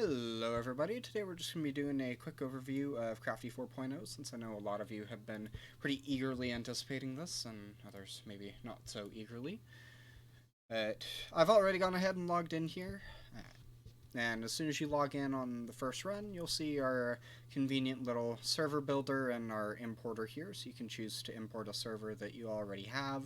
Hello everybody, today we're just going to be doing a quick overview of Crafty 4.0 since I know a lot of you have been pretty eagerly anticipating this and others maybe not so eagerly. But I've already gone ahead and logged in here, and as soon as you log in on the first run you'll see our convenient little server builder and our importer here, so you can choose to import a server that you already have.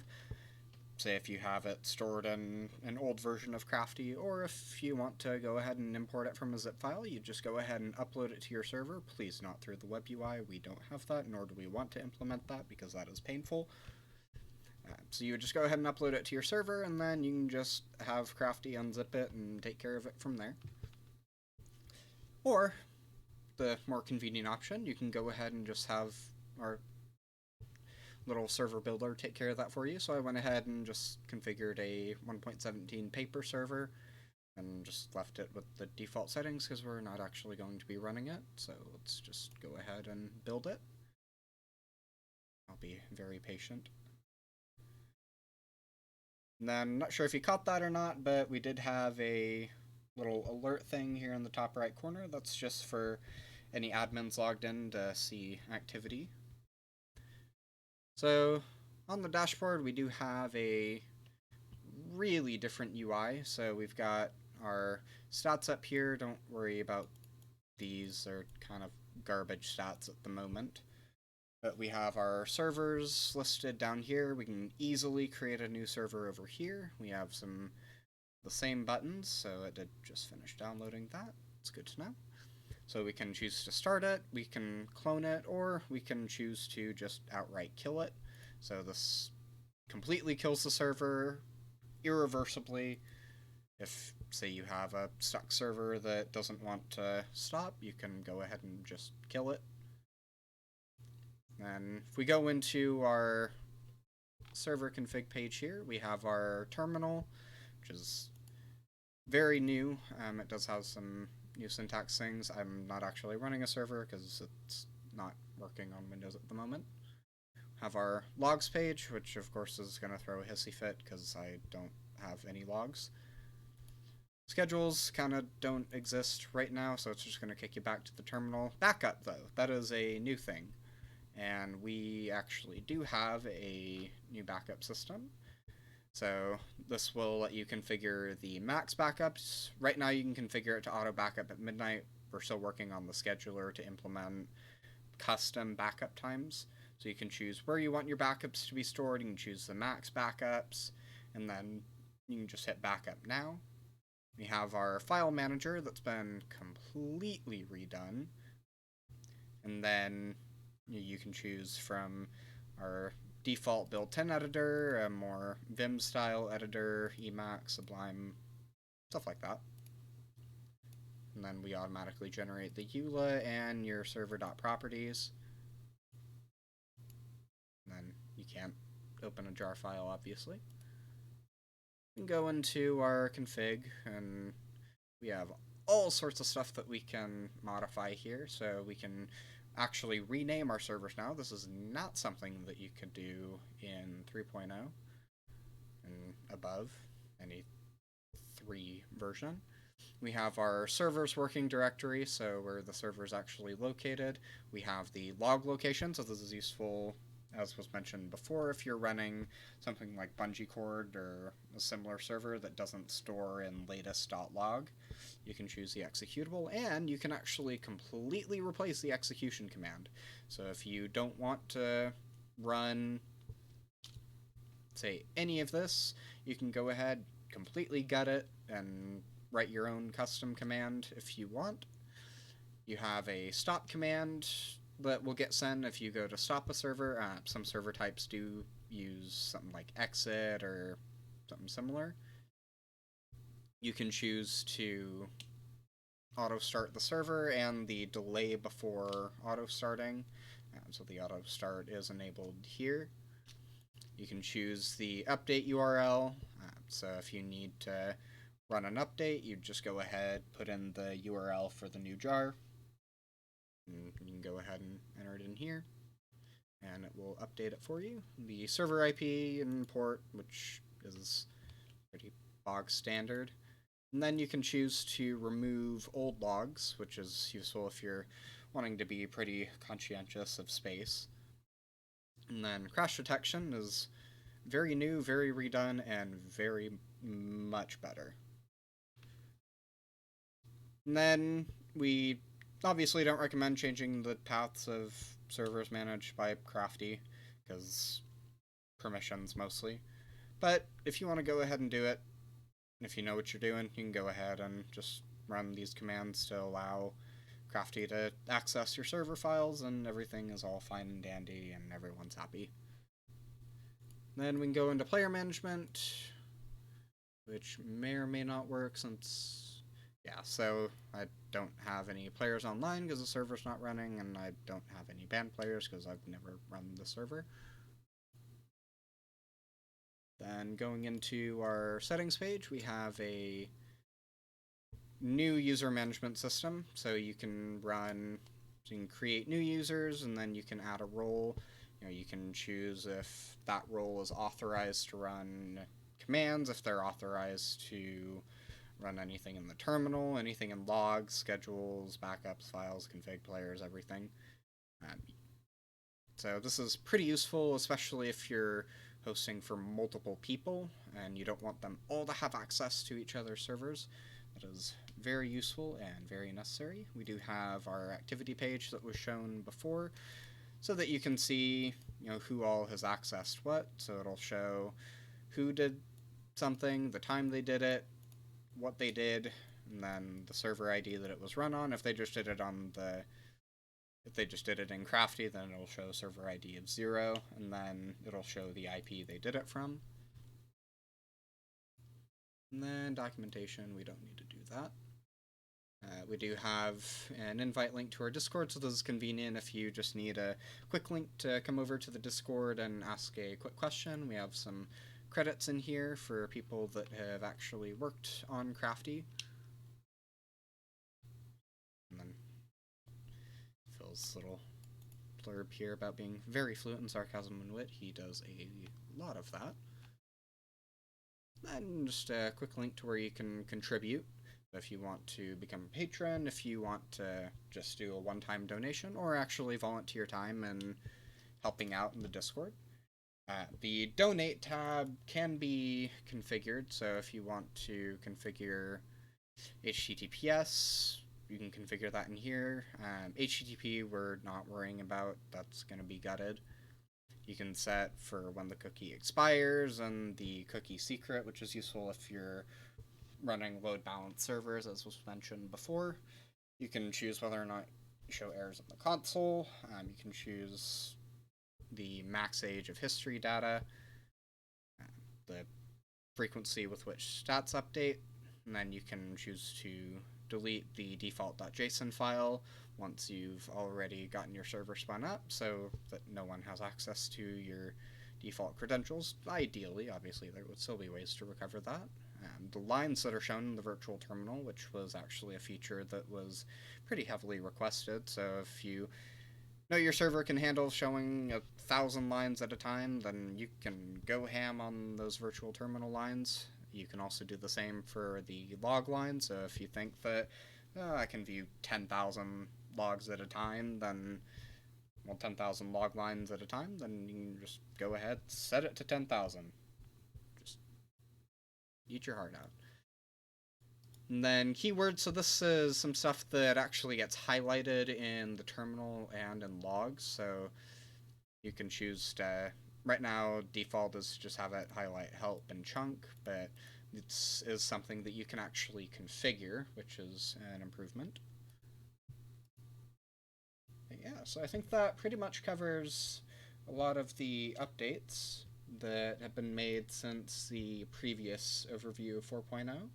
Say if you have it stored in an old version of Crafty, or if you want to go ahead and import it from a zip file, you just go ahead and upload it to your server. Please not through the web UI, we don't have that, nor do we want to implement that because that is painful. So you would just go ahead and upload it to your server, and then you can just have Crafty unzip it and take care of it from there. Or, the more convenient option, you can go ahead and just have our little server builder take care of that for you. So I went ahead and just configured a 1.17 paper server and just left it with the default settings because we're not actually going to be running it. So let's just go ahead and build it. I'll be very patient. And then, I'm not sure if you caught that or not, but we did have a little alert thing here in the top right corner. That's just for any admins logged in to see activity. So on the dashboard we do have a really different UI. So we've got our stats up here. Don't worry about these, they're kind of garbage stats at the moment. But we have our servers listed down here. We can easily create a new server over here. We have the same buttons, so it did just finish downloading that. It's good to know. So we can choose to start it, we can clone it, or we can choose to just outright kill it. So this completely kills the server irreversibly. If, say, you have a stuck server that doesn't want to stop, you can go ahead and just kill it. And if we go into our server config page here, we have our terminal, which is very new. It does have some new syntax things. I'm not actually running a server because it's not working on Windows at the moment. Have our logs page, which of course is going to throw a hissy fit because I don't have any logs. Schedules kind of don't exist right now, so it's just going to kick you back to the terminal. Backup, though, that is a new thing. And we actually do have a new backup system. So this will let you configure the max backups. Right now you can configure it to auto backup at midnight. We're still working on the scheduler to implement custom backup times. So you can choose where you want your backups to be stored, you can choose the max backups, and then you can just hit backup now. We have our file manager that's been completely redone. And then you can choose from our default built-in editor, a more Vim style editor, Emacs, Sublime, stuff like that. And then we automatically generate the EULA and your server.properties. And then you can't open a jar file, obviously. We can go into our config, and we have all sorts of stuff that we can modify here. So we can actually rename our servers now. This is not something that you could do in 3.0 and above, any 3 version. We have our servers working directory, so where the server is actually located. We have the log location, so this is useful, as was mentioned before, if you're running something like bungee cord or a similar server that doesn't store in latest.log. You can choose the executable, and you can actually completely replace the execution command. So if you don't want to run, say, any of this, you can go ahead, completely gut it, and write your own custom command if you want. You have a stop command that will get sent if you go to stop a server. Some server types do use something like exit or something similar. You can choose to auto start the server and the delay before auto starting. So the auto start is enabled here. You can choose the update URL. So if you need to run an update, you just go ahead, put in the URL for the new jar. And you can go ahead and enter it in here, and it will update it for you. The server IP and port, which is pretty bog standard. And then you can choose to remove old logs, which is useful if you're wanting to be pretty conscientious of space. And then crash detection is very new, very redone, and very much better. And then we obviously don't recommend changing the paths of servers managed by Crafty, because permissions mostly. But if you want to go ahead and do it, if you know what you're doing, you can go ahead and just run these commands to allow Crafty to access your server files, and everything is all fine and dandy, and everyone's happy. Then we can go into player management, which may or may not work since, yeah, so I don't have any players online because the server's not running, and I don't have any banned players because I've never run the server. Then going into our settings page, we have a new user management system, so you can create new users, and then you can add a role. You can choose if that role is authorized to run commands, if they're authorized to run anything in the terminal, anything in logs, schedules, backups, files, config players, everything. So this is pretty useful, especially if you're hosting for multiple people and you don't want them all to have access to each other's servers. That is very useful and very necessary. We do have our activity page that was shown before, so that you can see, who all has accessed what. So it'll show who did something, the time they did it, what they did, and then the server ID that it was run on. If they just did it in Crafty, then it'll show server ID of 0, and then it'll show the IP they did it from. And then documentation, we don't need to do that. We do have an invite link to our Discord, so this is convenient if you just need a quick link to come over to the Discord and ask a quick question. We have some credits in here for people that have actually worked on Crafty. And then Phil's little blurb here about being very fluent in sarcasm and wit. He does a lot of that. Then just a quick link to where you can contribute. If you want to become a patron, if you want to just do a one-time donation, or actually volunteer time in helping out in the Discord. The donate tab can be configured, so if you want to configure HTTPS, you can configure that in here. HTTP we're not worrying about, that's going to be gutted. You can set for when the cookie expires and the cookie secret, which is useful if you're running load balance servers, as was mentioned before. You can choose whether or not you show errors in the console. You can choose the max age of history data, the frequency with which stats update, and then you can choose to delete the default.json file once you've already gotten your server spun up, so that no one has access to your default credentials. Ideally, obviously, there would still be ways to recover that. The lines that are shown in the virtual terminal, which was actually a feature that was pretty heavily requested, so if you know your server can handle showing 1,000 lines at a time, then you can go ham on those virtual terminal lines. You can also do the same for the log line, so if you think that I can view 10,000 logs at a time, then 10,000 log lines at a time, then you can just go ahead, set it to 10,000. Just eat your heart out. And then keywords, so this is some stuff that actually gets highlighted in the terminal and in logs, so you can choose to, right now default is to just have it highlight help and chunk, but this is something that you can actually configure, which is an improvement. But yeah, so I think that pretty much covers a lot of the updates that have been made since the previous overview of 4.0.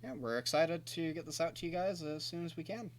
Yeah, we're excited to get this out to you guys as soon as we can.